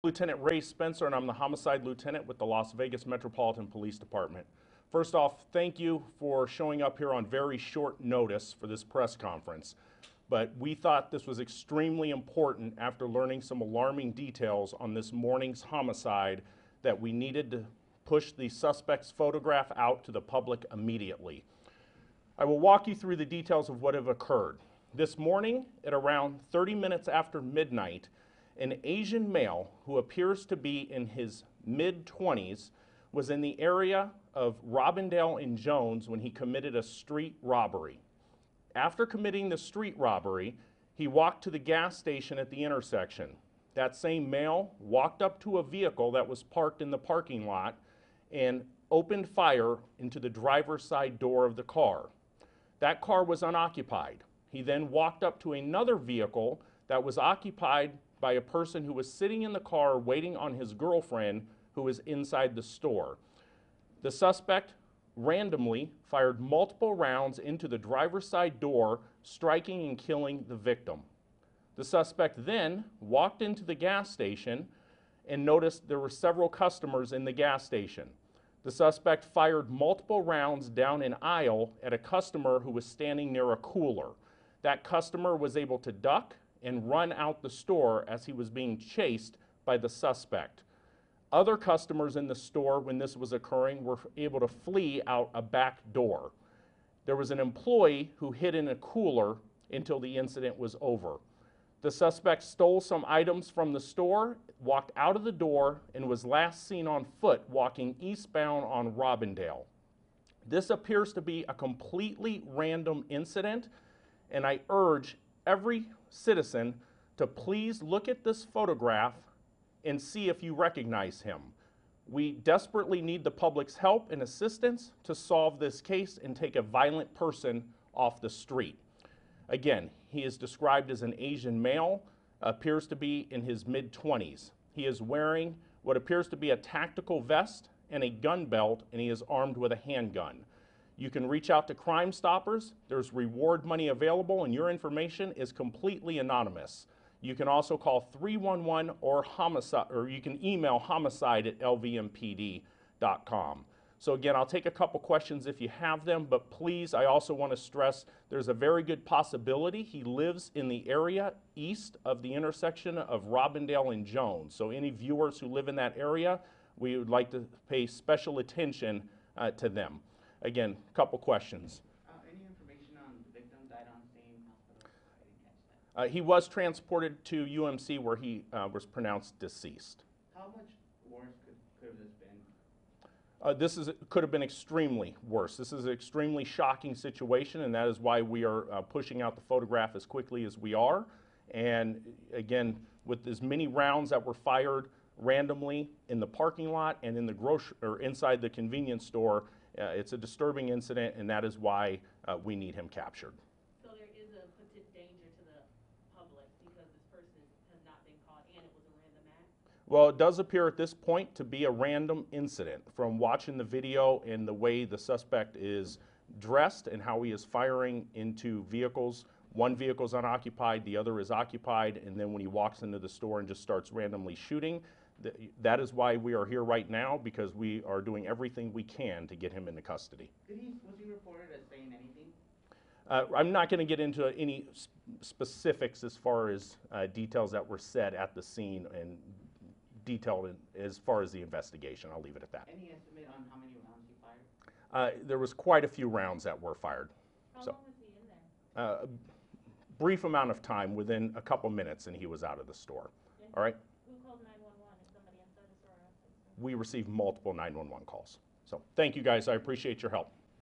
Lieutenant Ray Spencer, and I'm the homicide lieutenant with the Las Vegas Metropolitan Police Department. First off, thank you for showing up here on very short notice for this press conference. But we thought this was extremely important after learning some alarming details on this morning's homicide that we needed to push the suspect's photograph out to the public immediately. I will walk you through the details of what have occurred. This morning, at around 30 minutes after midnight, an Asian male who appears to be in his mid-20s was in the area of Robindale and Jones when he committed a street robbery. After committing the street robbery, he walked to the gas station at the intersection. That same male walked up to a vehicle that was parked in the parking lot and opened fire into the driver's side door of the car. That car was unoccupied. He then walked up to another vehicle that was occupied by a person who was sitting in the car waiting on his girlfriend who was inside the store. The suspect randomly fired multiple rounds into the driver's side door, striking and killing the victim. The suspect then walked into the gas station and noticed there were several customers in the gas station. The suspect fired multiple rounds down an aisle at a customer who was standing near a cooler. That customer was able to duck and run out the store as he was being chased by the suspect. Other customers in the store when this was occurring were able to flee out a back door. There was an employee who hid in a cooler until the incident was over. The suspect stole some items from the store, walked out of the door, and was last seen on foot walking eastbound on Robindale. This appears to be a completely random incident, and I urge every citizen to please look at this photograph and see if you recognize him. We desperately need the public's help and assistance to solve this case and take a violent person off the street. Again, he is described as an Asian male, appears to be in his mid-20s. He is wearing what appears to be a tactical vest and a gun belt, and he is armed with a handgun. You can reach out to Crime Stoppers. There's reward money available, and your information is completely anonymous. You can also call 311 or you can email homicide@lvmpd.com. So again, I'll take a couple questions if you have them, but please, I also want to stress there's a very good possibility he lives in the area east of the intersection of Robindale and Jones. So any viewers who live in that area, we would like to pay special attention to them. Again, a couple questions. Any information on the victim died on scene, hospital? I didn't catch that. He was transported to UMC where he was pronounced deceased. How much worse could have this been? Could have been extremely worse. This is an extremely shocking situation, and that is why we are pushing out the photograph as quickly as we are. And again, with as many rounds that were fired randomly in the parking lot and in the inside the convenience store, it's a disturbing incident, and that is why we need him captured. So there is a potential danger to the public because this person has not been caught and it was a random act? Well, it does appear at this point to be a random incident. From watching the video and the way the suspect is dressed and how he is firing into vehicles, one vehicle is unoccupied, the other is occupied, and then when he walks into the store and just starts randomly shooting, that is why we are here right now, because we are doing everything we can to get him into custody. Was he reported as saying anything? I'm not going to get into any specifics as far as details that were said at the scene and detailed as far as the investigation. I'll leave it at that. Any estimate on how many rounds he fired? There was quite a few rounds that were fired. How long was he in there? A brief amount of time, within a couple minutes, and he was out of the store. Yeah. All right? Who called 911? Is somebody inside the store or outside the store? We received multiple 911 calls. So thank you guys. I appreciate your help.